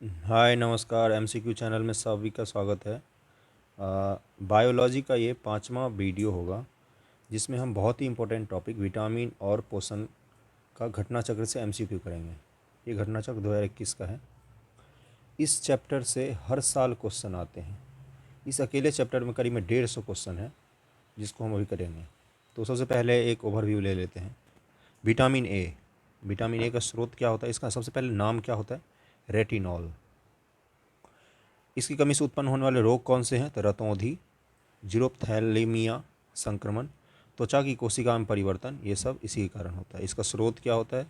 हाय नमस्कार। MCQ channel में सभी का स्वागत है। बायोलॉजी का ये 5वां वीडियो होगा जिसमें हम बहुत ही इम्पोर्टेंट टॉपिक विटामिन और पोषण का घटना चक्र से एमसीक्यू करेंगे। ये घटना चक्र 2021 का है। इस चैप्टर से हर साल क्वेश्चन आते हैं। इस अकेले चैप्टर में करीब 150 क्वेश्चन है जिसको हम अभी करेंगे। तो सबसे पहले एक ओवरव्यू ले लेते हैं। विटामिन ए का स्रोत क्या होता है? इसका सबसे पहले नाम क्या होता है? रेटिनॉल। इसकी कमी से उत्पन्न होने वाले रोग कौन से हैं? तो रतौंधी, जीरोप्थैलेमिया, संक्रमण, त्वचा की कोशिका में परिवर्तन, ये सब इसी के कारण होता है। इसका स्रोत क्या होता है?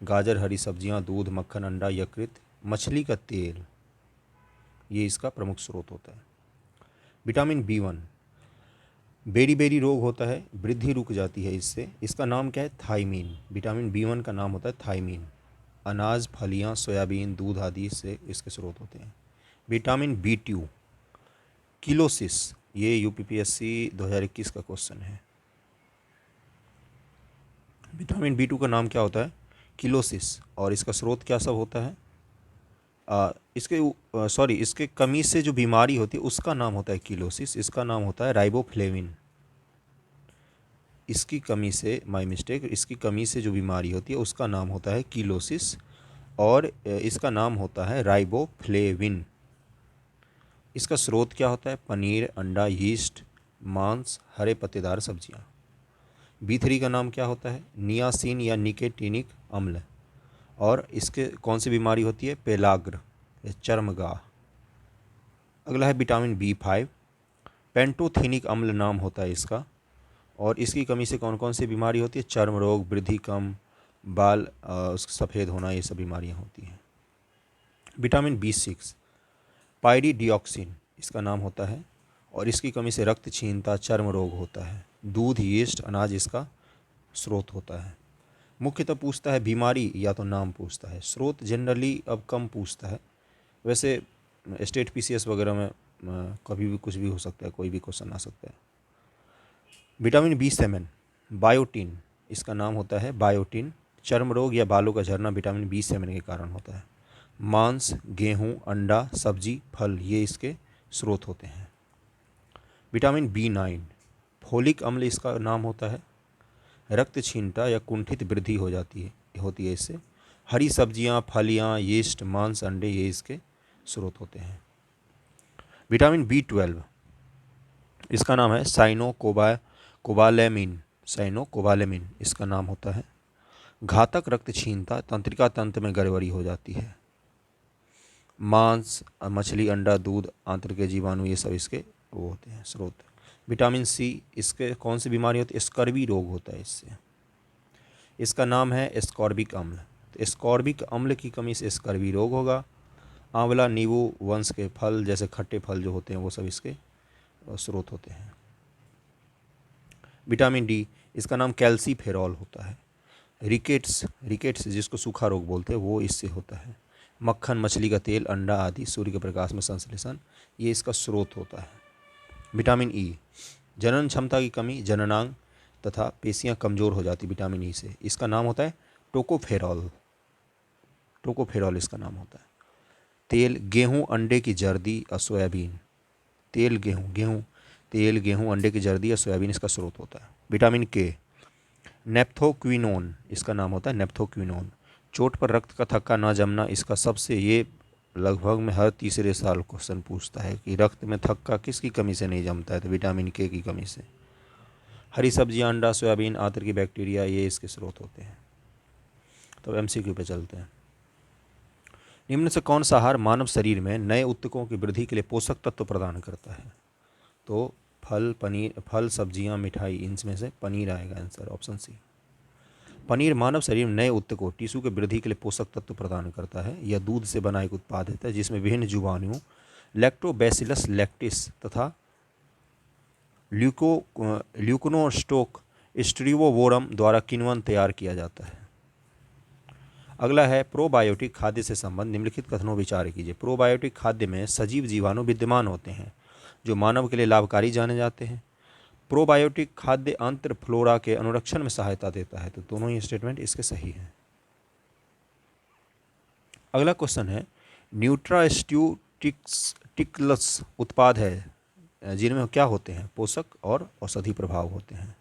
गाजर, हरी सब्जियां, दूध, मक्खन, अंडा, यकृत, मछली का तेल, ये इसका प्रमुख स्रोत होता है। विटामिन B1 बेरी रोग होता है, वृद्धि रुक जाती है इससे। इसका नाम क्या है? थायमीन। विटामिन B1 का नाम होता है थायमीन। अनाज, फलियां, सोयाबीन, दूध आदि से इसके स्रोत होते हैं। विटामिन B2 किलोसिस, ये यूपीपीएससी 2021 का क्वेश्चन है। विटामिन B2 का नाम क्या होता है? किलोसिस। और इसका स्रोत क्या सब होता है? इसके कमी से जो बीमारी होती है उसका नाम होता है किलोसिस। इसका नाम होता है राइबोफ्लेविन। इसकी कमी से जो बीमारी होती है उसका नाम होता है किलोसिस और इसका नाम होता है राइबोफ्लेविन। इसका स्रोत क्या होता है? पनीर, अंडा, यीस्ट, मांस, हरे पत्तेदार सब्जियां। B3 का नाम क्या होता है? नियासिन या निकेटिनिक अम्ल। और इसके कौन सी बीमारी होती है? पेलाग्र या चर्मगाह। अगला है विटामिन B5 पेंटोथेनिक अम्ल नाम होता है इसका। और इसकी कमी से कौन कौन सी बीमारी होती है? चर्म रोग, वृद्धि कम, बाल सफ़ेद होना, ये सब बीमारियां होती हैं। विटामिन B6 पायरीडिऑक्सिन इसका नाम होता है। और इसकी कमी से रक्तहीनता, चर्म रोग होता है। दूध, यीस्ट, अनाज इसका स्रोत होता है। मुख्यतः पूछता है बीमारी या तो नाम पूछता है। स्रोत जनरली अब कम पूछता है। वैसे स्टेट पीसीएस वगैरह में कभी भी कुछ भी हो सकता है, कोई भी क्वेश्चन आ सकता है। विटामिन B7 बायोटिन इसका नाम होता है। बायोटिन चर्म रोग या बालों का झड़ना विटामिन B7 के कारण होता है। मांस, गेहूँ, अंडा, सब्जी, फल, ये इसके स्रोत होते हैं। विटामिन B9 फोलिक अम्ल इसका नाम होता है। रक्तहीनता या कुंठित वृद्धि होती है इससे। हरी सब्जियां, फलियां, यीस्ट, मांस, अंडे, ये इसके स्रोत होते हैं। विटामिन B12 इसका नाम है साइनोकोबालेमिन इसका नाम होता है। घातक रक्तहीनता, तंत्रिका तंत्र में गड़बड़ी हो जाती है। मांस, मछली, अंडा, दूध, आंत्र के जीवाणु, ये सब इसके वो होते हैं स्रोत। विटामिन C इसके कौन सी बीमारी होती है? स्कर्वी रोग होता है इससे। इसका नाम है एस्कॉर्बिक अम्ल। तो एस्कॉर्बिक अम्ल की कमी से स्कर्वी रोग होगा। आंवला, नींबू वंश के फल जैसे खट्टे फल जो होते हैं वो सब इसके स्रोत होते हैं। विटामिन D इसका नाम कैल्सीफेरॉल होता है। रिकेट्स जिसको सूखा रोग बोलते हैं वो इससे होता है। मक्खन, मछली का तेल, अंडा आदि सूर्य के प्रकाश में संश्लेषण, ये इसका स्रोत होता है। विटामिन E जनन क्षमता की कमी, जननांग तथा पेशियां कमज़ोर हो जाती विटामिन E से। इसका नाम होता है टोकोफेरॉल इसका नाम होता है। तेल, गेहूं, अंडे की जर्दी और सोयाबीन। तेल, गेहूं, अंडे की जर्दी या सोयाबीन इसका स्रोत होता है। विटामिन K नेप्थोक्विनोन इसका नाम होता है। नेप्थोक्विनोन चोट पर रक्त का थक्का ना जमना, इसका सबसे ये लगभग में हर तीसरे साल क्वेश्चन पूछता है कि रक्त में थक्का किसकी कमी से नहीं जमता है? तो विटामिन K की कमी से। हरी सब्जियां, अंडा, सोयाबीन, आंत्र की बैक्टीरिया, ये इसके स्रोत होते हैं। तो MCQ पे चलते हैं। निम्न से कौन सा आहार मानव शरीर में नए ऊतकों की वृद्धि के लिए पोषक तत्व प्रदान करता है? तो फल, सब्जियां, मिठाई, इनमें से पनीर आएगा आंसर, ऑप्शन C। पनीर मानव शरीर में नए ऊतकों टिश्यू की वृद्धि के लिए पोषक तत्व प्रदान करता है। यह दूध से बना एक उत्पाद है जिसमें विभिन्न जीवाणुओं लैक्टोबैसिलस लैक्टिस तथा ल्यूकोनोस्टोक स्ट्रीवोवोरम द्वारा किण्वन तैयार किया जाता है। अगला है प्रोबायोटिक खाद्य से संबंध निम्नलिखित कथनों विचार कीजिए। प्रोबायोटिक खाद्य में सजीव जीवाणु विद्यमान होते हैं जो मानव के लिए लाभकारी जाने जाते हैं। प्रोबायोटिक खाद्य आंत्र फ्लोरा के अनुरक्षण में सहायता देता है। तो दोनों ही स्टेटमेंट इसके सही हैं। अगला क्वेश्चन है न्यूट्रास्यूटिकल्स उत्पाद है जिनमें क्या होते हैं, पोषक और औषधि प्रभाव होते हैं।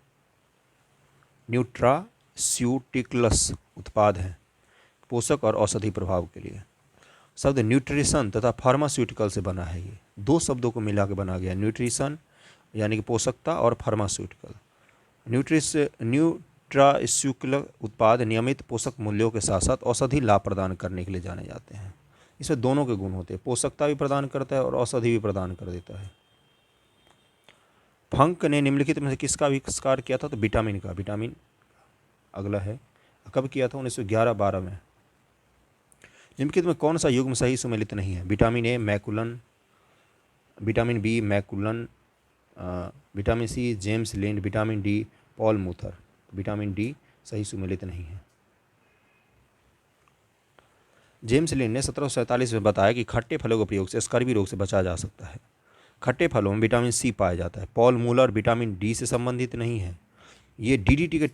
न्यूट्रास्यूटिकल्स उत्पाद है पोषक और औषधि प्रभाव के लिए। शब्द न्यूट्रिशन तथा फार्मास्यूटिकल से बना है। ये दो शब्दों को मिला के बना गया, न्यूट्रिशन यानी कि पोषकता और फार्मास्यूटिकल। न्यूट्रास्यूटिकल उत्पाद नियमित पोषक मूल्यों के साथ साथ औषधि लाभ प्रदान करने के लिए जाने जाते हैं। इसमें दोनों के गुण होते हैं, पोषकता भी प्रदान करता है और औषधि भी प्रदान कर देता है। फंक ने निम्नलिखित में से किसका आविष्कार किया था, तो विटामिन का। विटामिन अगला है, कब किया था, 1911-12 में। निम्नलिखित में कौन सा युग्म सही सुमेलित नहीं है, vitamin A McCollum, vitamin B McCollum, vitamin C James Lind, vitamin D Paul मूथर। विटामिन डी सही सुमेलित नहीं है। जेम्स लिंड ने 1747 में बताया कि खट्टे फलों के उपयोग से स्कर्वी रोग से बचा जा सकता है। खट्टे फलों में विटामिन सी पाया जाता है। पॉल मूलर विटामिन डी से संबंधित नहीं है। ये डीडीटी के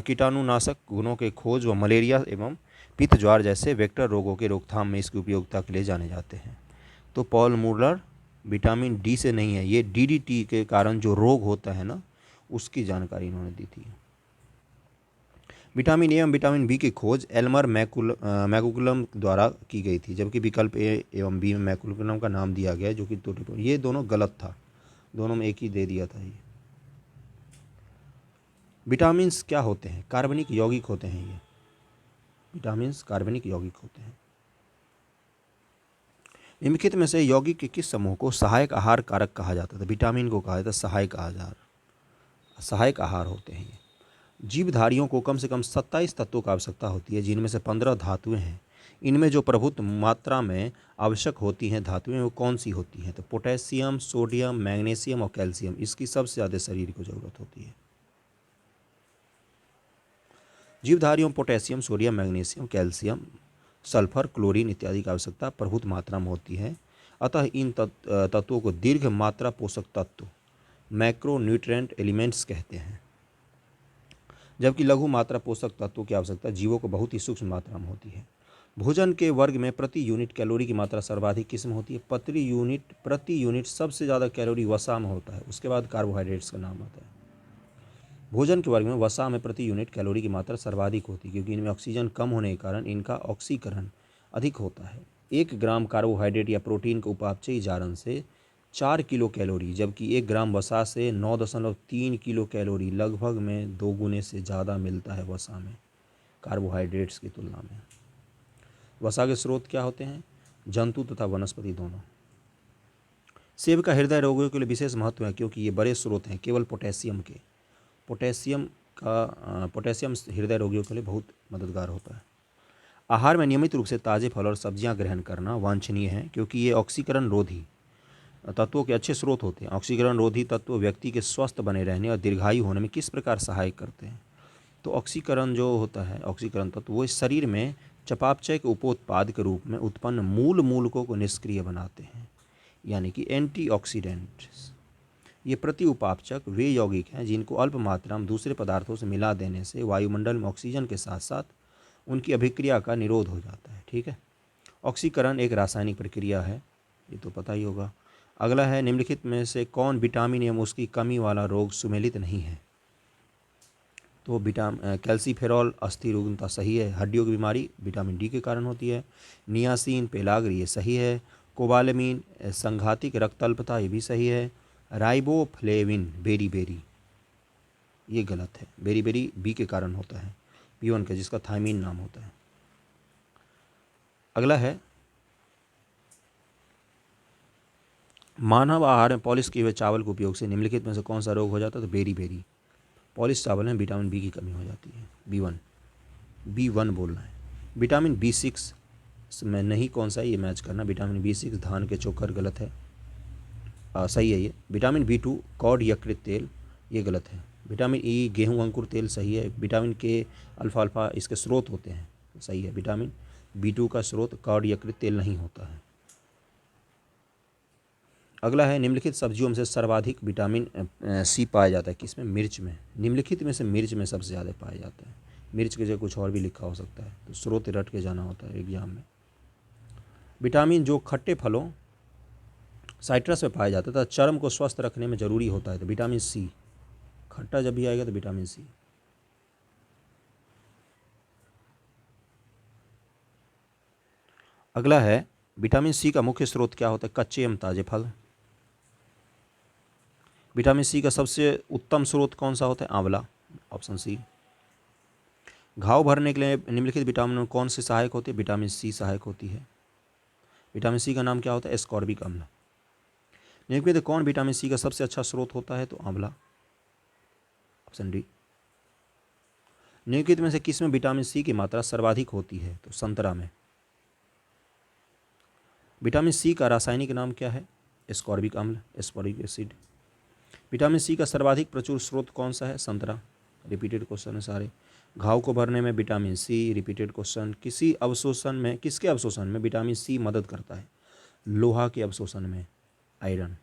कीटाणुनाशक गुणों के खोज व मलेरिया एवं पित्त ज्वार जैसे वेक्टर रोगों के रोकथाम में इसकी उपयोगिता के लिए जाने जाते हैं। तो पॉल मूलर विटामिन डी से नहीं है, ये डीडीटी के कारण जो रोग होता है ना, उसकी जानकारी इन्होंने दी थी। विटामिन ए एवं विटामिन बी की खोज एल्मर मैकुलम द्वारा की गई थी, जबकि विकल्प ए एवं बी में मैकुलम का नाम दिया गया जो कि त्रुटिपूर्ण, ये दोनों गलत था, दोनों में एक ही दे दिया था। ये विटामिन्स क्या होते हैं, कार्बनिक यौगिक होते हैं। ये विटामिन्स कार्बनिक यौगिक होते हैं। निम्नलिखित में से यौगिक के किस समूह को सहायक आहार कारक कहा जाता है, विटामिन को कहा जाता है सहायक आहार। सहायक आहार होते हैं ये। जीवधारियों को कम से कम 27 तत्वों की आवश्यकता होती है, जिनमें से 15 धातुएं हैं। इनमें जो प्रभुत्व मात्रा में आवश्यक होती हैं धातुएं, वो कौन सी होती हैं, तो पोटेशियम, सोडियम, मैग्नीशियम और कैल्शियम, इसकी सबसे ज़्यादा शरीर को ज़रूरत होती है। जीवधारियों potassium, sodium, magnesium, calcium, sulphur, chlorine इत्यादि की आवश्यकता प्रभुत मात्रा में होती है। अतः इन तत्वों को दीर्घ मात्रा पोषक तत्व मैक्रोन्यूट्रिएंट एलिमेंट्स कहते हैं, जबकि लघु मात्रा पोषक तत्वों की आवश्यकता जीवों को बहुत ही सूक्ष्म मात्रा में होती है। भोजन के वर्ग में प्रति यूनिट कैलोरी की मात्रा सर्वाधिक किस में होती है, प्रति यूनिट सबसे ज़्यादा कैलोरी वसा में होता है, उसके बाद कार्बोहाइड्रेट्स का नाम आता है। भोजन के वर्ग में वसा में प्रति यूनिट कैलोरी की मात्रा सर्वाधिक होती है, क्योंकि इनमें ऑक्सीजन कम होने के कारण इनका ऑक्सीकरण अधिक होता है। 1 ग्राम कार्बोहाइड्रेट या प्रोटीन के उपापचयी जारन से 4 किलो कैलोरी, जबकि 1 ग्राम वसा से 9.3 किलो कैलोरी, लगभग में 2 गुने से ज़्यादा मिलता है वसा में कार्बोहाइड्रेट्स की तुलना में। वसा के स्रोत क्या होते हैं, जंतु तथा वनस्पति दोनों। सेब का हृदय रोगियों के लिए विशेष महत्व है, क्योंकि ये बड़े स्रोत हैं केवल पोटेशियम के। पोटेशियम हृदय रोगियों के लिए बहुत मददगार होता है। आहार में नियमित रूप से ताज़े फल और सब्जियां ग्रहण करना वांछनीय है, क्योंकि ये ऑक्सीकरण रोधी तत्वों के अच्छे स्रोत होते हैं। ऑक्सीकरण रोधी तत्व व्यक्ति के स्वस्थ बने रहने और दीर्घायु होने में किस प्रकार सहायक करते हैं, तो ऑक्सीकरण जो होता है, ऑक्सीकरण तत्व वो इस शरीर में चयापचय के उपोत्पाद के रूप में उत्पन्न मूल मूलकों को निष्क्रिय बनाते हैं, यानी कि एंटीऑक्सीडेंट्स। ये प्रति उपापचक वे यौगिक हैं जिनको अल्प मात्रा में दूसरे पदार्थों से मिला देने से वायुमंडल में ऑक्सीजन के साथ साथ उनकी अभिक्रिया का निरोध हो जाता है। ठीक है, ऑक्सीकरण एक रासायनिक प्रक्रिया है, ये तो पता ही होगा। अगला है, निम्नलिखित में से कौन विटामिन एवं उसकी कमी वाला रोग सुमेलित नहीं है, तो कैल्सीफेरॉल अस्थि रुग्णता सही है। हड्डियों की बीमारी विटामिन डी के कारण होती है। नियासिन पेलाग्र ये सही है। कोबालमीन संघातिक रक्तअल्पता ये भी सही है। राइबोफ्लेविन बेरी ये गलत है, बेरी बी के कारण होता है, B1 का, जिसका थायमीन नाम होता है। अगला है, मानव आहार में पॉलिश किए हुए चावल के उपयोग से निम्नलिखित में से कौन सा रोग हो जाता है, तो बेरी पॉलिश चावल में विटामिन बी की कमी हो जाती है। B1 बोलना है। विटामिन B6 में नहीं, कौन सा ये मैच करना, विटामिन B6 धान के चोकर गलत है, सही है ये। विटामिन B2 कॉड यकृत तेल ये गलत है। विटामिन ई गेहूं अंकुर तेल सही है। विटामिन के अल्फा इसके स्रोत होते हैं, सही है। विटामिन B2 का स्रोत कॉड यकृत तेल नहीं होता है। अगला है, निम्नलिखित सब्जियों में से सर्वाधिक विटामिन सी पाया जाता है किसमें, मिर्च में। निम्नलिखित में से मिर्च में सबसे ज़्यादा पाया जाता है। मिर्च के जगह कुछ और भी लिखा हो सकता है, तो स्रोत रट के जाना होता है एग्जाम में। विटामिन जो खट्टे फलों साइट्रस में पाया जाता था चर्म को स्वस्थ रखने में ज़रूरी होता है, तो विटामिन सी। खट्टा जब भी आएगा तो विटामिन सी। अगला है विटामिन सी का मुख्य स्रोत क्या होता है? कच्चे एवं ताजे फल। विटामिन सी का सबसे उत्तम स्रोत कौन सा होता है? आंवला, ऑप्शन सी। घाव भरने के लिए निम्नलिखित विटामिन कौन से सहायक होते हैं? विटामिन सी सहायक होती है। विटामिन सी का नाम क्या होता है? एस्कॉर्बिक अम्ल। निम्नलिखित कौन विटामिन सी का सबसे अच्छा स्रोत होता है? तो आंवला, ऑप्शन डी। निम्नलिखित में से किस में विटामिन सी की मात्रा सर्वाधिक होती है? तो संतरा में। विटामिन सी का रासायनिक नाम क्या है? एस्कॉर्बिक अम्ल, एस्कॉर्बिक एसिड। विटामिन सी का सर्वाधिक प्रचुर स्रोत कौन सा है? संतरा। रिपीटेड क्वेश्चन है सारे। घाव को भरने में विटामिन सी, रिपीटेड क्वेश्चन। किसके अवशोषण में विटामिन सी मदद करता है? लोहा के अवशोषण में, आयरन।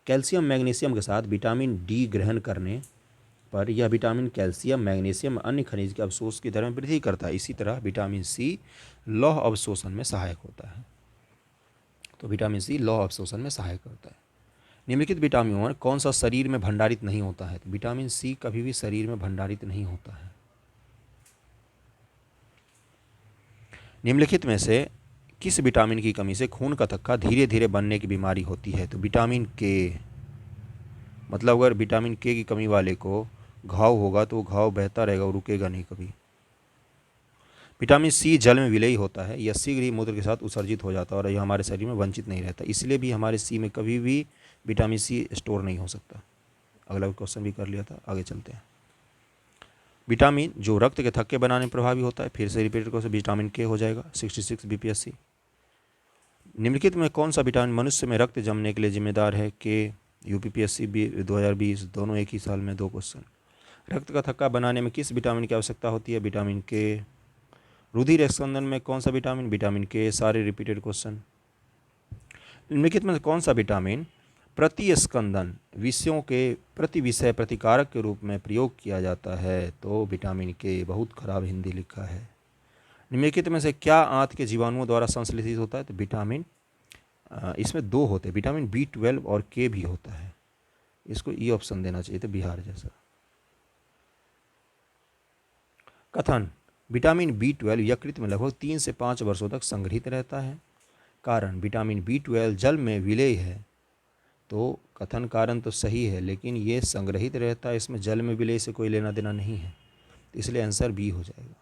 कैल्शियम मैग्नीशियम के साथ विटामिन डी ग्रहण करने पर यह विटामिन कैल्शियम मैग्नीशियम अन्य खनिज के अवशोष की दर में वृद्धि करता है। इसी तरह विटामिन सी लौह अवशोषण में सहायक होता है। तो विटामिन सी लौह अवशोषण में सहायक होता है। निम्नलिखित विटामिन में कौन सा शरीर में भंडारित नहीं होता है? तो विटामिन सी कभी भी शरीर में भंडारित नहीं होता है। निम्नलिखित में से किस विटामिन की कमी से खून का थक्का धीरे धीरे बनने की बीमारी होती है? तो विटामिन के। मतलब अगर विटामिन के की कमी वाले को घाव होगा तो वो घाव बहता रहेगा, वो रुकेगा नहीं कभी। विटामिन सी जल में विलयी होता है, यह शीघ्र ही मूत्र के साथ उत्सर्जित हो जाता है और यह हमारे शरीर में वंचित नहीं रहता, इसलिए भी हमारे सी में कभी भी विटामिन सी स्टोर नहीं हो सकता। अगला क्वेश्चन भी कर लिया था, आगे चलते हैं। विटामिन जो रक्त के थक्के बनाने में प्रभावी होता है, फिर से रिपीटेड क्वेश्चन, विटामिन के हो जाएगा। 66 बीपीएससी। निम्नलिखित में कौन सा विटामिन मनुष्य में रक्त जमने के लिए जिम्मेदार है? के। यूपीपीएससी 2020, दोनों एक ही साल में 2 क्वेश्चन। रक्त का थक्का बनाने में किस विटामिन की आवश्यकता होती है? विटामिन के। रुधिर स्कंदन में कौन सा विटामिन? विटामिन के, सारे रिपीटेड क्वेश्चन। निम्नलिखित में कौन सा विटामिन प्रतिस्कंदन विषयों के प्रति विषय प्रतिकारक के रूप में प्रयोग किया जाता है? तो विटामिन के। बहुत खराब हिंदी लिखा है। निम्नलिखित में से क्या आंत के जीवाणुओं द्वारा संश्लेषित होता है? तो विटामिन, इसमें 2 होते हैं, विटामिन B12 और के भी होता है। इसको ई ऑप्शन देना चाहिए था, बिहार जैसा। कथन, विटामिन B12 यकृत में लगभग 3 से 5 वर्षों तक संग्रहित रहता है। कारण, विटामिन B12 जल में विलेय है। तो कथन कारण तो सही है, लेकिन ये संग्रहित रहता है, इसमें जल में विलेय से कोई लेना देना नहीं है, इसलिए आंसर बी हो जाएगा।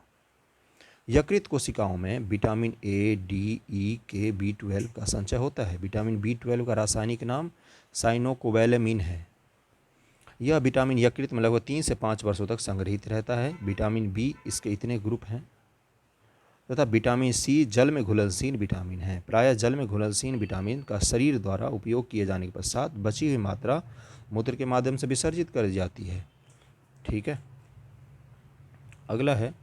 यकृत कोशिकाओं में विटामिन ए, डी, ई, के, B12 का संचय होता है। विटामिन B12 का रासायनिक नाम साइनोकोबैलेमिन है। यह विटामिन यकृत में लगभग 3 से 5 वर्षों तक संग्रहित रहता है। विटामिन बी, इसके इतने ग्रुप हैं। तथा विटामिन सी जल में घुलनशील विटामिन है। प्रायः जल में घुलनशील विटामिन का शरीर द्वारा उपयोग किए जाने के पश्चात बची हुई मात्रा मूत्र के माध्यम से विसर्जित कर जाती है। ठीक है। अगला है,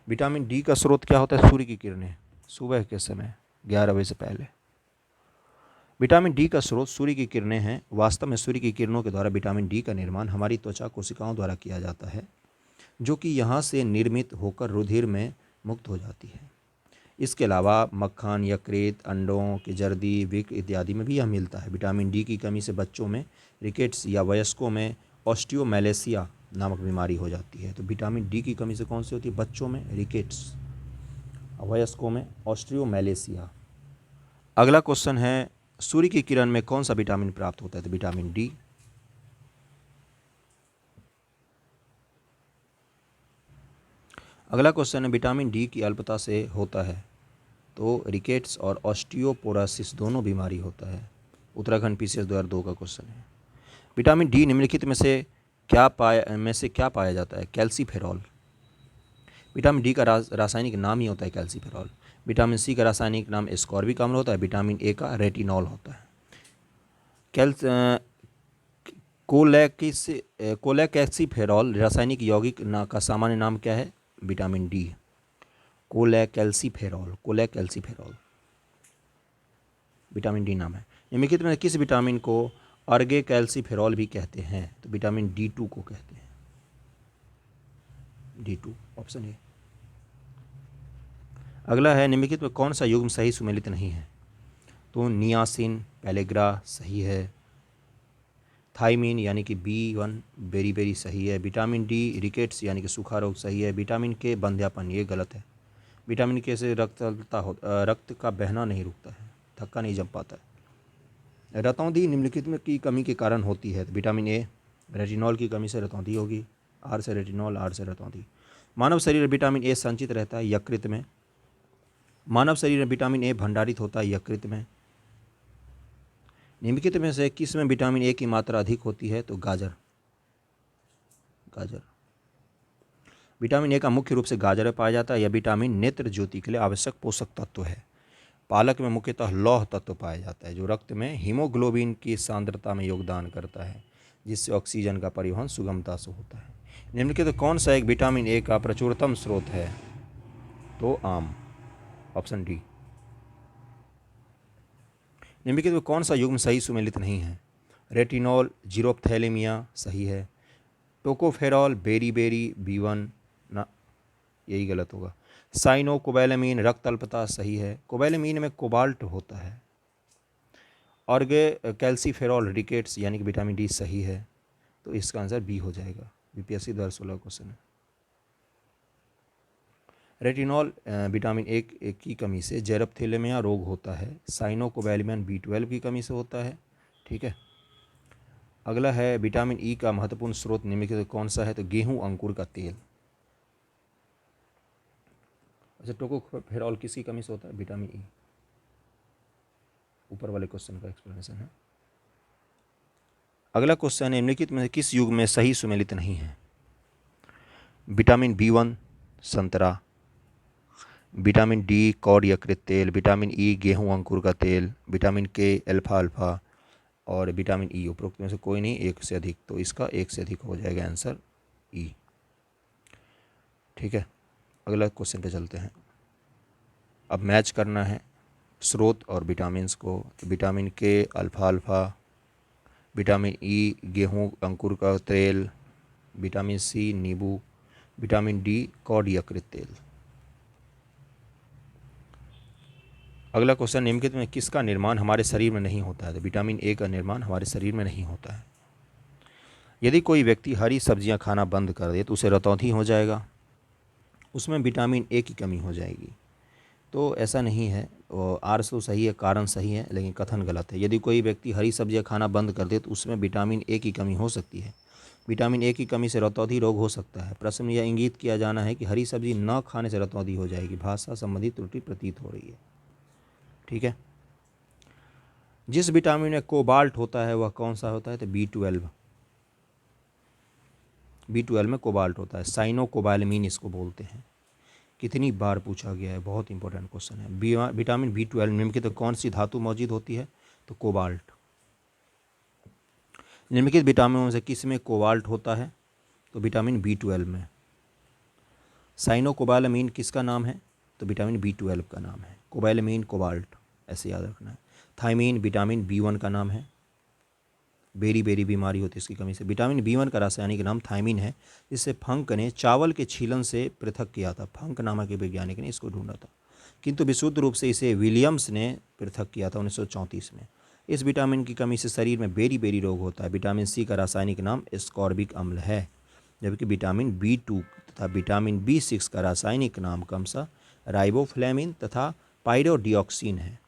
विटामिन डी का स्रोत क्या होता है? सूर्य की किरणें, सुबह के समय 11 बजे से पहले। विटामिन डी का स्रोत सूर्य की किरणें हैं। वास्तव में सूर्य की किरणों के द्वारा विटामिन डी का निर्माण हमारी त्वचा कोशिकाओं द्वारा किया जाता है, जो कि यहाँ से निर्मित होकर रुधिर में मुक्त हो जाती है। इसके अलावा मक्खन, यकृत, अंडों की जर्दी, विक इत्यादि में भी यह मिलता है। विटामिन डी की कमी से बच्चों में रिकेट्स या वयस्कों में ऑस्टियोमैलेसिया नामक बीमारी हो जाती है। तो विटामिन डी की कमी से कौन सी होती है? बच्चों में रिकेट्स, वयस्कों में ऑस्टियोमैलेसिया। अगला क्वेश्चन है, सूर्य की किरण में कौन सा विटामिन प्राप्त होता है? तो विटामिन डी। अगला क्वेश्चन है, विटामिन डी की अल्पता से होता है तो रिकेट्स और ऑस्टियोपोरोसिस दोनों बीमारी होता है। उत्तराखंड पीसीएस 2002 का क्वेश्चन है। विटामिन डी निम्नलिखित में से क्या पाया जाता है? कैल्सीफेरॉल। विटामिन डी का रासायनिक नाम ही होता है कैल्सीफेरॉल। विटामिन सी का रासायनिक नाम एस्कॉर्बिक अम्ल होता है। विटामिन ए का रेटिनॉल होता है। कोलैकैल्सीफेरॉल रासायनिक यौगिक का सामान्य नाम क्या है? Vitamin D. Cholecalciferol vitamin D नाम है। निम्नलिखित में किस विटामिन को अर्गे कैल्सीफेरॉल भी कहते हैं? तो विटामिन D2 को कहते हैं। D2, option A. अगला है निम्नलिखित में कौन सा युग्म सही सुमेलित नहीं है? तो नियासिन पेलेग्रा सही है, थाइमिन यानी कि B1 बेरी बेरी सही है, विटामिन डी रिकेट्स यानी कि सूखा रोग सही है, विटामिन के बंध्यापन ये गलत है, विटामिन के से रक्त का बहना नहीं रुकता है, थक्का नहीं जम पाता है। रतौंधी निम्नलिखित में की कमी के कारण होती है। तो विटामिन ए, रेटिनॉल की कमी से रतौंधी होगी, आर से रेटिनॉल, आर से रतौंधी। मानव शरीर में विटामिन ए संचित रहता है यकृत में, मानव शरीर में विटामिन ए भंडारित होता है यकृत में। निम्नलिखित में से किस में विटामिन ए की मात्रा अधिक होती है? तो गाजर। विटामिन ए का मुख्य रूप से गाजर में पाया जाता है। यह विटामिन नेत्र ज्योति के लिए आवश्यक पोषक तत्व है। पालक में मुख्यतः लौह तत्व पाया जाता है जो रक्त में हीमोग्लोबिन की सांद्रता में योगदान करता है, जिससे ऑक्सीजन का परिवहन सुगमता से होता है। निम्नलिखित कौन सा एक विटामिन ए का प्रचुरतम स्रोत है? तो आम, ऑप्शन डी। निम्नलिखित में कौन सा युग्म सही सुमेलित नहीं है? रेटिनॉल जीरोप्थैलेमिया सही है, टोकोफेरॉल बेरी बेरी B1 ना, यही गलत होगा। साइनोकोबैलामीन रक्त अल्पता सही है, कोबैलामीन में कोबाल्ट होता है। ऑर्गे कैल्सीफेरॉल रिकेट्स यानी कि विटामिन डी सही है, तो इसका आंसर बी हो जाएगा। बीपीएससी 2016 क्वेश्चन है। रेटिनॉल विटामिन ए की कमी से जेरप्थेलेमिया रोग होता है, साइनोकोबैलामीन B12 की कमी से होता है। ठीक है, अगला है विटामिन ई का महत्वपूर्ण स्रोत निम्नलिखित कौन सा है? तो गेहूं अंकुर का तेल। अच्छा, टोकोफेरॉल किसकी कमी से होता है? Vitamin E. ऊपर वाले क्वेश्चन का एक्सप्लेनेशन है। अगला क्वेश्चन है निम्नलिखित में किस युग में सही सुमेलित नहीं है? विटामिन B1 संतरा, विटामिन डी कॉड यकृत तेल, विटामिन ई गेहूं अंकुर का तेल, विटामिन के अल्फा अल्फा और विटामिन ई। उपरोक्त में से कोई नहीं, एक से अधिक, तो इसका एक से अधिक हो जाएगा आंसर ई। ठीक है, अगला क्वेश्चन पे चलते हैं। अब मैच करना है स्रोत और विटामिन्स को। विटामिन के अल्फा अल्फा, विटामिन ई गेहूं अंकुर का तेल, विटामिन सी नींबू, विटामिन डी कॉड यकृत तेल। अगला क्वेश्चन निम्नलिखित में किसका निर्माण हमारे शरीर में नहीं होता है? तो विटामिन ए का निर्माण हमारे शरीर में नहीं होता है। यदि कोई व्यक्ति हरी सब्जियां खाना बंद कर दे तो उसे रतौंधी हो जाएगा, उसमें विटामिन ए की कमी हो जाएगी। तो ऐसा नहीं है, आर तो सही है, कारण सही है, लेकिन कथन गलत है। यदि कोई व्यक्ति हरी सब्जियां खाना बंद कर दे तो उसमें विटामिन ए की कमी हो सकती है। विटामिन ए की कमी से रतौंधी रोग हो सकता है। प्रश्न में यह इंगित किया जाना है कि हरी सब्जी न खाने से रतौंधी हो जाएगी। भाषा संबंधी त्रुटि प्रतीत हो रही है। ठीक है, जिस विटामिन में कोबाल्ट होता है वह कौन सा होता है? तो B12। B12 में कोबाल्ट होता है, साइनोकोबालामीन इसको बोलते हैं। कितनी बार पूछा गया है, बहुत इंपॉर्टेंट क्वेश्चन है। विटामिन B12 निम्नलिखित तो कौन सी धातु मौजूद होती है? तो कोबाल्ट। निम्नलिखित विटामिनों में से किस में कोबाल्ट होता है? तो विटामिन B12 में। साइनोकोबालामीन किसका नाम है? तो विटामिन B12 का नाम है। कोबालामीन कोबाल्ट, ऐसे याद रखना है। थाइमीन विटामिन B1 का नाम है। बेरी बेरी बीमारी होती है इसकी कमी से। विटामिन B1 का रासायनिक नाम थाइमीन है, जिसे फंक ने चावल के छीलन से पृथक किया था। फंक नामक एक वैज्ञानिक ने इसको ढूंढा था, किंतु विशुद्ध रूप से इसे विलियम्स ने पृथक किया था 1934 में। इस विटामिन की कमी से शरीर में बेरी बेरी रोग होता है। विटामिन सी का रासायनिक नाम एस्कॉर्बिक अम्ल है, जबकि विटामिन B2 तथा विटामिन B6 का रासायनिक नाम क्रमशः राइबोफ्लेविन तथा पायरोडिऑक्सिन है।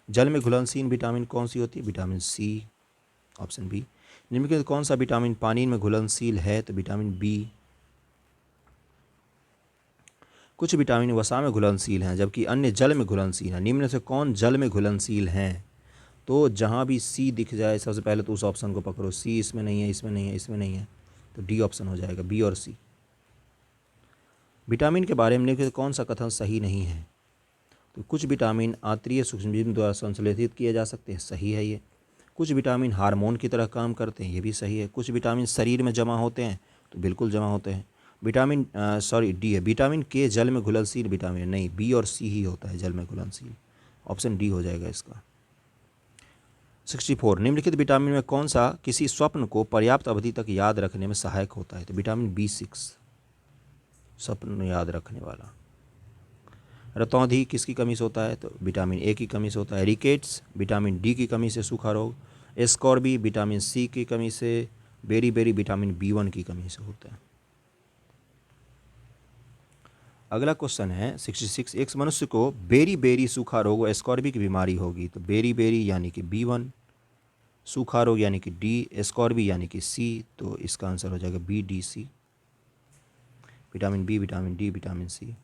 जल में घुलनशील विटामिन कौन सी होती है? Vitamin C, option B. निम्नलिखित कौन सा विटामिन पानी में घुलनशील है? तो विटामिन बी। कुछ विटामिन वसा में घुलनशील हैं जबकि अन्य जल में घुलनशील हैं। निम्न से कौन जल में घुलनशील हैं? तो जहाँ भी सी दिख जाए सबसे पहले तो उस ऑप्शन को पकड़ो। सी इसमें नहीं है, इसमें नहीं है, इसमें नहीं है, तो डी ऑप्शन हो जाएगा, बी और सी। विटामिन के बारे में निम्नलिखित कौन सा कथन सही नहीं है? तो कुछ विटामिन आंतरिक सूक्ष्मजीव द्वारा संश्लेषित किए जा सकते हैं, सही है ये। कुछ विटामिन हार्मोन की तरह काम करते हैं, ये भी सही है। कुछ विटामिन शरीर में जमा होते हैं, तो बिल्कुल जमा होते हैं। डी है, विटामिन के जल में घुलनशील विटामिन नहीं, बी और सी ही होता है जल में घुलनशील। ऑप्शन डी हो जाएगा इसका। 64 निम्नलिखित विटामिन में कौन सा किसी स्वप्न को पर्याप्त अवधि तक याद रखने में सहायक होता है? तो विटामिन B6, स्वप्न याद रखने वाला। रतौंधी किसकी कमी से होता है? तो विटामिन ए की कमी से होता है। रिकेट्स विटामिन डी की कमी से सूखा रोग। एस्कॉर्बी विटामिन सी की कमी से। बेरी विटामिन B1 की कमी से होता है। अगला क्वेश्चन है 66। एक मनुष्य को बेरी सूखा रोग व एस्कॉर्बी की बीमारी होगी तो बेरी यानी कि B1, सूखा रोग यानी कि डी, एस्कॉर्बी यानी कि सी, तो इसका आंसर हो जाएगा BDC। Vitamin B, vitamin D, vitamin C.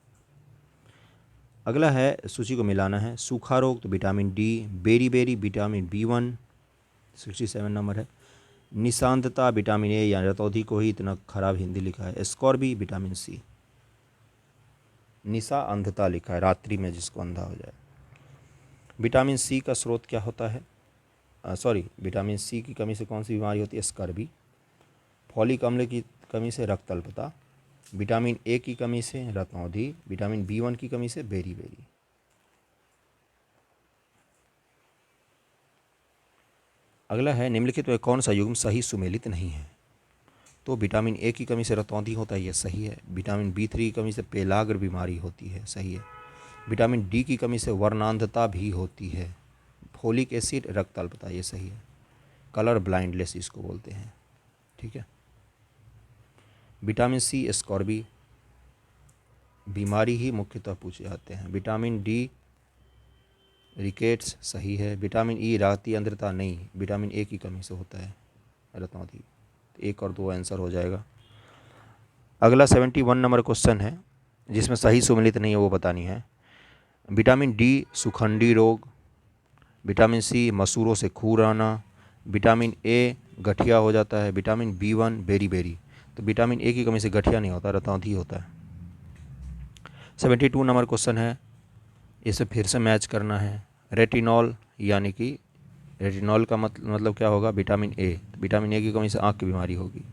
अगला है सूची को मिलाना है। सूखा रोग तो विटामिन डी, बेरी विटामिन B1, 67 नंबर है। निशांतता विटामिन ए, या रतौधी को ही इतना खराब हिंदी लिखा है। एस्कॉर्बी विटामिन सी। निशा अंधता लिखा है, रात्रि में जिसको अंधा हो जाए। विटामिन सी का स्रोत क्या होता है? विटामिन सी की कमी से कौन सी बीमारी होती है? स्कर्वी। फॉलिक अम्ल की कमी से रक्त अल्पता। विटामिन ए की कमी से रतौंधी। विटामिन B1 की कमी से बेरी। अगला है निम्नलिखित में कौन सा युग्म सही सुमेलित नहीं है? तो विटामिन ए की कमी से रतौंधी होता है, यह सही है। विटामिन B3 की कमी से पेलाग्र बीमारी होती है, सही है। विटामिन डी की कमी से वर्णांधता भी होती है। फोलिक एसिड रक्त अल्पता, ये सही है। कलर ब्लाइंडनेस इसको बोलते हैं, ठीक है। विटामिन सी एस्कॉर्बी बीमारी ही मुख्यतः पूछे जाते हैं। विटामिन डी रिकेट्स, सही है। विटामिन ई राती अंधता, नहीं, विटामिन ए की कमी से होता है रतौंधी। 1 और 2 आंसर हो जाएगा। अगला 71 नंबर क्वेश्चन है जिसमें सही सुमेलित नहीं है, वो बतानी है। विटामिन डी सुखंडी रोग। विटामिन सी मसूरों से खूर आना। विटामिन ए गठिया हो जाता है। विटामिन B1 बेरी। तो विटामिन ए की कमी से गठिया नहीं होता, रतौंधी होता है। 72 नंबर क्वेश्चन है, इसे फिर से मैच करना है। रेटिनॉल यानी कि रेटिनॉल का मतलब क्या होगा? Vitamin A. विटामिन ए की कमी से आँख की बीमारी होगी,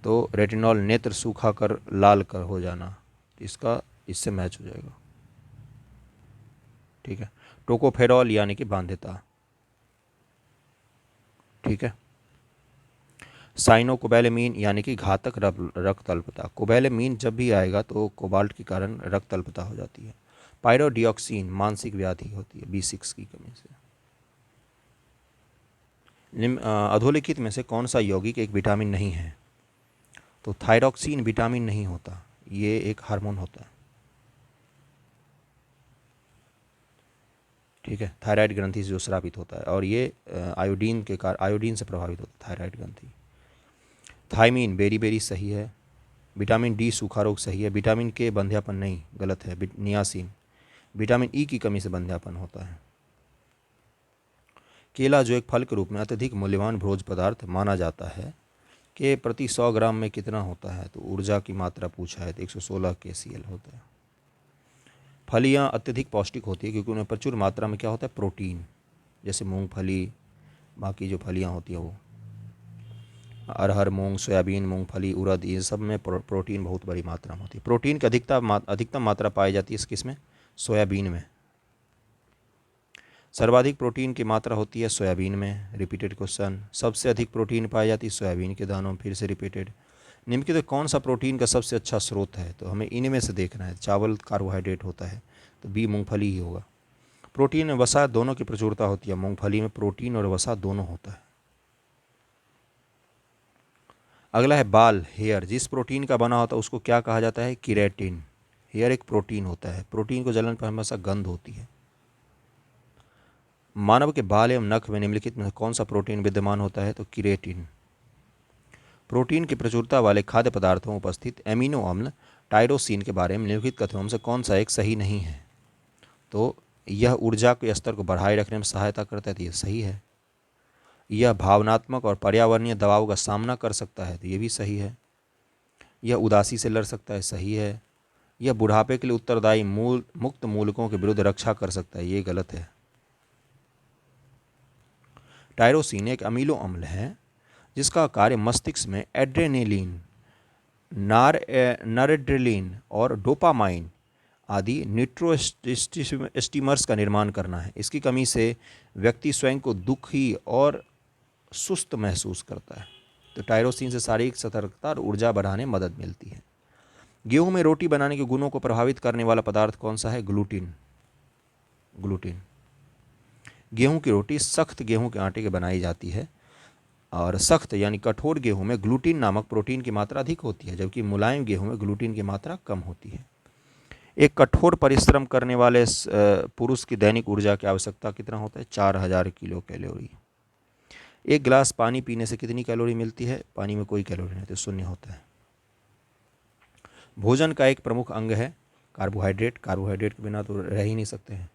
तो रेटिनॉल नेत्र सूखा कर लाल कर हो जाना, इसका इससे मैच हो जाएगा, ठीक है। टोकोफेरॉल यानी कि बांध्यता, ठीक है। साइनोकोबैलेमीन यानी कि घातक रक्त अल्पता। कोबैलेमीन जब भी आएगा तो कोबाल्ट के कारण रक्त अल्पता हो जाती है। पायरोडिऑक्सिन मानसिक व्याधि होती है B6 की कमी से। अधोलिखित में से कौन सा यौगिक एक विटामिन नहीं है? तो थायरॉक्सिन विटामिन नहीं होता, ये एक हार्मोन होता है, ठीक है। थायराइड ग्रंथि से जो स्रावित होता है, और ये आयोडीन से प्रभावित होता है थायराइड ग्रंथि। थायमीन बेरी सही है। विटामिन डी सूखा रोग, सही है। विटामिन के बंध्यापन नहीं, गलत है। नियासिन विटामिन ई की कमी से बंध्यापन होता है। केला जो एक फल के रूप में अत्यधिक मूल्यवान भोज्य पदार्थ माना जाता है, के प्रति 100 ग्राम में कितना होता है? तो ऊर्जा की मात्रा पूछा है तो 116 kcal होता है। फलियां अत्यधिक पौष्टिक होती है क्योंकि उनमें प्रचुर मात्रा में क्या होता है? प्रोटीन, जैसे मूंगफली, बाकी जो फलियां होती है वो अरहर, मूंग, सोयाबीन, मूंगफली, उड़द, ये सब में प्रोटीन बहुत बड़ी मात्रा में होती है। प्रोटीन की अधिकतम मात्रा पाई जाती है किसमें? सोयाबीन में। सर्वाधिक प्रोटीन की मात्रा होती है सोयाबीन में। Repeated question. सबसे अधिक प्रोटीन पाई जाती है सोयाबीन के दानों में, फिर से रिपीटेड। निम्नलिखित तो कौन सा प्रोटीन का सबसे अच्छा स्रोत है? तो हमें इनमें से देखना है। चावल कार्बोहाइड्रेट होता है तो B मूंगफली ही होगा। प्रोटीन और वसा दोनों की प्रचुरता होती है, मूंगफली में प्रोटीन और वसा दोनों होता है। अगला है बाल, हेयर। जिस प्रोटीन का बना होता है उसको क्या कहा जाता है? केराटिन। हेयर एक प्रोटीन होता है, प्रोटीन को जलन पर हमेशा गंध होती है। मानव के बाल एवं नख में निम्नलिखित में कौन सा प्रोटीन विद्यमान होता है? तो केराटिन। प्रोटीन की प्रचुरता वाले खाद्य पदार्थों में उपस्थित एमिनो अम्ल टायरोसिन के बारे में निम्नलिखित कथनों में से कौन सा एक सही नहीं है? तो यह ऊर्जा के स्तर को बढ़ाए रखने में सहायता करता है, तो यह सही है। यह भावनात्मक और पर्यावरणीय दबाव का सामना कर सकता है, तो ये भी सही है। यह उदासी से लड़ सकता है, सही है। यह बुढ़ापे के लिए उत्तरदायी मुक्त मूलकों के विरुद्ध रक्षा कर सकता है, ये गलत है। टायरोसिन एक अमीनो अम्ल है जिसका कार्य मस्तिष्क में एड्रेनलिन, नॉरएड्रेनालिन और डोपामाइन आदि न्यूरोट्रांसमीटर्स का निर्माण करना है। इसकी कमी से व्यक्ति स्वयं को दुखी और सुस्त महसूस करता है, तो टायरोसिन से शारीरिक सतर्कता और ऊर्जा बढ़ाने में मदद मिलती है। गेहूं में रोटी बनाने के गुणों को प्रभावित करने वाला पदार्थ कौन सा है? ग्लूटीन। ग्लूटीन। गेहूं की रोटी सख्त गेहूं के आटे की बनाई जाती है और सख्त यानी कठोर गेहूं में ग्लूटीन नामक प्रोटीन की मात्रा अधिक होती है, जबकि मुलायम गेहूं में ग्लूटीन की मात्रा कम होती है। एक कठोर परिश्रम करने वाले पुरुष की दैनिक ऊर्जा की आवश्यकता कितना होता है? 4000 किलो कैलोरी। एक गिलास पानी पीने से कितनी कैलोरी मिलती है? पानी में कोई कैलोरी नहीं, तो शून्य होता है। भोजन का एक प्रमुख अंग है कार्बोहाइड्रेट। कार्बोहाइड्रेट के बिना तो रह ही नहीं सकते हैं।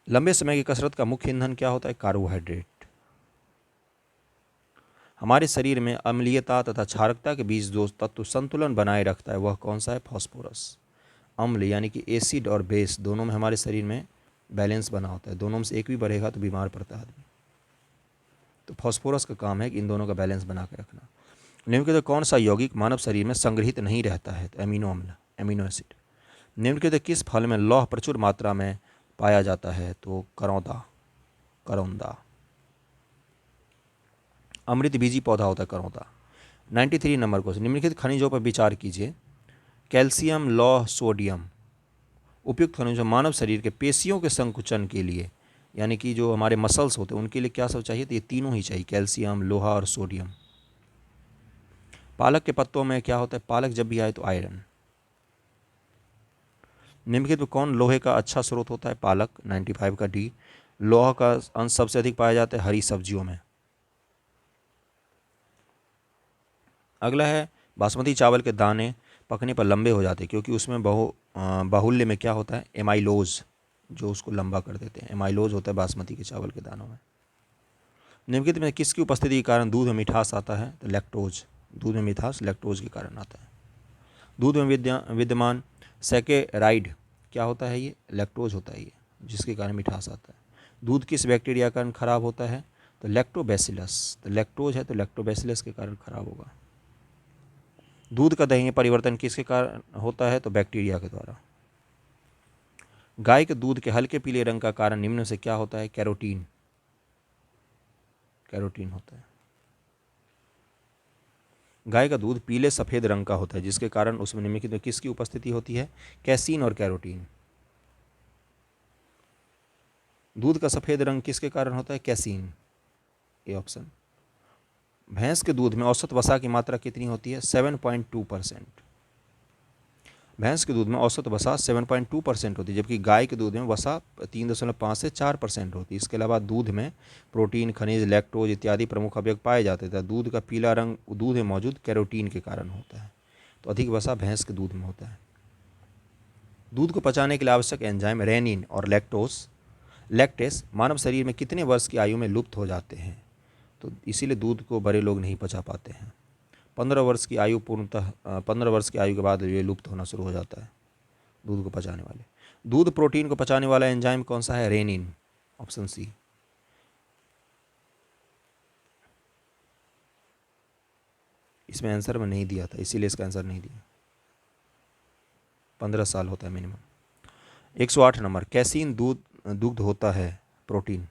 लंबे समय की कसरत का मुख्य ईंधन क्या होता है? कार्बोहाइड्रेट। हमारे शरीर में अम्लीयता तथा क्षारकता के बीच जो तत्व संतुलन बनाए रखता है वह कौन सा है? फास्फोरस। अम्ल यानी कि एसिड और बेस दोनों में हमारे शरीर में बैलेंस बना होता है, दोनों में से एक भी बढ़ेगा तो बीमार पड़ता है आदमी। तो फास्फोरस का काम है कि इन दोनों का बैलेंस बना के रखना। निम्नलिखित कौन सा यौगिक मानव शरीर में संग्रहित नहीं रहता है? तो अमीनो अम्ल, अमीनो एसिड। निम्नलिखित किस फल में लौह प्रचुर मात्रा में पाया जाता है? तो करौंदा। करौंदा अमृत बीजी पौधा होता है करौंदा। 93 नंबर क्वेश्चन, निम्नलिखित खनिजों पर विचार कीजिए। कैल्शियम, लौह, सोडियम। उपयुक्त खनिजों मानव शरीर के पेशियों के संकुचन के लिए, यानी कि जो हमारे मसल्स होते हैं उनके लिए क्या सब चाहिए? तो ये तीनों ही चाहिए, कैल्शियम, लोहा और सोडियम। पालक के पत्तों में क्या होता है? पालक जब भी आए तो आयरन। निम्नलिखित में कौन लोहे का अच्छा स्रोत होता है? पालक। 95 का डी। लोहा का अंश सबसे अधिक पाया जाता है हरी सब्जियों में। अगला है बासमती चावल के दाने पकने पर लंबे हो जाते हैं क्योंकि उसमें बाहुल्य में क्या होता है? एमाइलोज, जो उसको लंबा कर देते हैं। एमाइलोज होता है बासमती के चावल के दानों में। निम्नलिखित में किसकी उपस्थिति के कारण दूध में मिठास आता है? तो लैक्टोज। दूध में मिठास लैक्टोज के कारण आता है। दूध में विद्यमान सैकेराइड क्या होता है? ये लैक्टोज होता है, ये जिसके कारण मिठास आता है। दूध किस बैक्टीरिया के कारण खराब होता है? तो लैक्टोबैसिलस। तो लैक्टोज है तो लैक्टोबैसिलस के कारण खराब होगा। दूध का दही में परिवर्तन किसके कारण होता है? तो बैक्टीरिया के द्वारा। गाय के दूध के हल्के पीले रंग का कारण निम्न से क्या होता है? कैरोटीन। कैरोटीन होता है। गाय का दूध पीले सफेद रंग का होता है जिसके कारण उसमें निम्नलिखित में किसकी उपस्थिति होती है? कैसीन और कैरोटीन। दूध का सफेद रंग किसके कारण होता है? कैसीन, ये ऑप्शन। भैंस के दूध में औसत वसा की मात्रा कितनी होती है? 7.2%। भैंस के दूध में औसत वसा 7.2% होती है, जबकि गाय के दूध में वसा 3.5 से 4% होती है। इसके अलावा दूध में प्रोटीन, खनिज, लैक्टोज इत्यादि प्रमुख अवयव पाए जाते थे। दूध का पीला रंग दूध में मौजूद कैरोटीन के कारण होता है। तो अधिक वसा भैंस के दूध में होता है। दूध को पचाने के लिए आवश्यक एंजाइम रेनिन और लैक्टेस मानव शरीर में कितने वर्ष की आयु में लुप्त हो जाते हैं? तो इसीलिए दूध को बड़े लोग नहीं पचा पाते हैं। 15 वर्ष की आयु पूर्णतः 15 वर्ष की आयु के बाद ये लुप्त होना शुरू हो जाता है दूध को पचाने वाले। दूध प्रोटीन को पचाने वाला एंजाइम कौन सा है? Rennin, option C. इसमें आंसर में नहीं दिया था, इसीलिए इसका आंसर नहीं दिया। 15 साल होता है मिनिमम। 108 नंबर, कैसीन दुग्ध होता है प्रोटीन।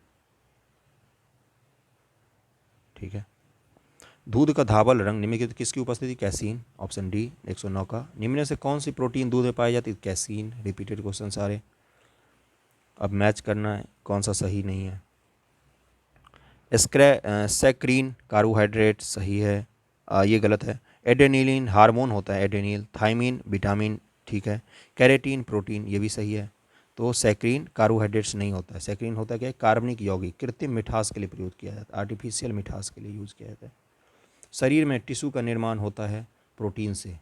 ठीक है। दूध का धावल रंग निम्नलिखित किसकी उपस्थिति? Casein, option D. 109 का, निम्न से कौन सी प्रोटीन दूध में पाई जाती है? कैसीन। रिपीटेड क्वेश्चन सारे, अब मैच करना है कौन सा सही नहीं है। सैक्रीन कार्बोहाइड्रेट सही है, ये गलत है। एडेनिलिन हार्मोन होता है, एडेनिल। थाइमिन विटामिन, ठीक है। कैरेटीन प्रोटीन, ये भी सही है। तो सैक्रीन कार्बोहाइड्रेट्स नहीं होता है। सैक्रीन होता है क्या? कार्बनिक यौगिक, कृत्रिम मिठास के लिए प्रयोग किया जाता है, आर्टिफिशियल मिठास के लिए यूज़ किया जाता है। शरीर में टिश्यू का निर्माण होता है प्रोटीन से।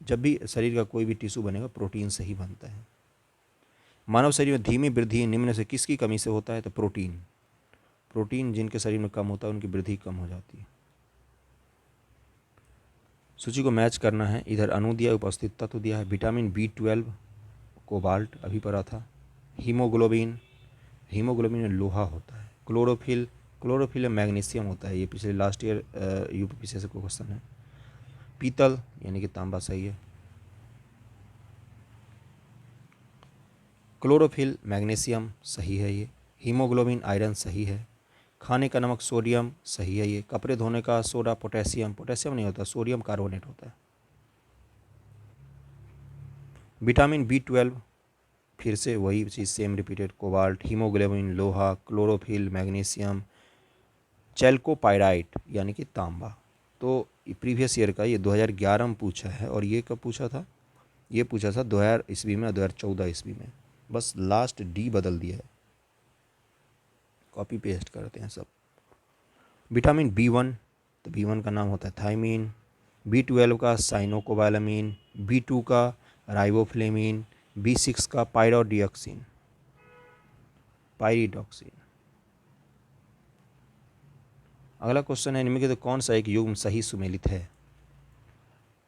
जब भी शरीर का कोई भी टिश्यू बनेगा प्रोटीन से ही बनता है। मानव शरीर में धीमी वृद्धि निम्न से किसकी कमी से होता है? तो प्रोटीन। प्रोटीन जिनके शरीर में कम होता है उनकी वृद्धि कम हो जाती है। सूची को मैच करना है। इधर अणु दिया, उपस्थित तत्व दिया है। विटामिन B12, कोबाल्ट अभी पढ़ा था। हीमोग्लोबिन, हीमोग्लोबिन में लोहा होता है। क्लोरोफिल में मैग्नीशियम होता है, ये पिछले लास्ट ईयर यूपीपीसीएस का क्वेश्चन है। पीतल यानी कि तांबा सही है। क्लोरोफिल मैग्नीशियम सही है ये। हीमोग्लोबिन आयरन सही है। खाने का नमक सोडियम, सही है ये। कपड़े धोने का सोडा पोटेशियम, पोटेशियम नहीं होता, सोडियम कार्बोनेट होता है। विटामिन B12, फिर से वही चीज़ सेम रिपीटेड, कोबाल्ट, हीमोग्लोबिन, लोहा, क्लोरोफिल, मैग्नीशियम, चैल्कोपाइराइट यानी कि तांबा। तो प्रीवियस ईयर का ये 2011 में पूछा है, और ये कब पूछा था? ये पूछा था 2000 ईस्वी में, 2014 ईस्वी में। बस लास्ट डी बदल दिया है, कॉपी पेस्ट करते हैं सब। विटामिन B1, तो B1 का नाम होता है थायमीन। B12 का साइनोकोबालामीन, B2 का राइबोफ्लेविन, B6 का पायरिडॉक्सिन। अगला क्वेश्चन है, निम्नलिखित तो कौन सा एक युग्म सही सुमेलित है?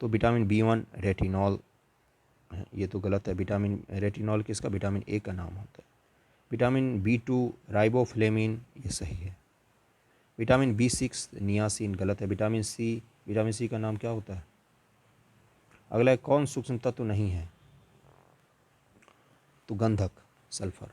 तो विटामिन B1 रेटिनॉल, ये तो गलत है। विटामिन रेटिनॉल किसका? विटामिन ए का नाम होता है। विटामिन B2 राइबोफ्लेविन, ये सही है। विटामिन B6 नियासिन, गलत है। विटामिन सी का नाम क्या होता है? अगला कौन सूक्ष्म तत्व नहीं है? तो गंधक, सल्फर।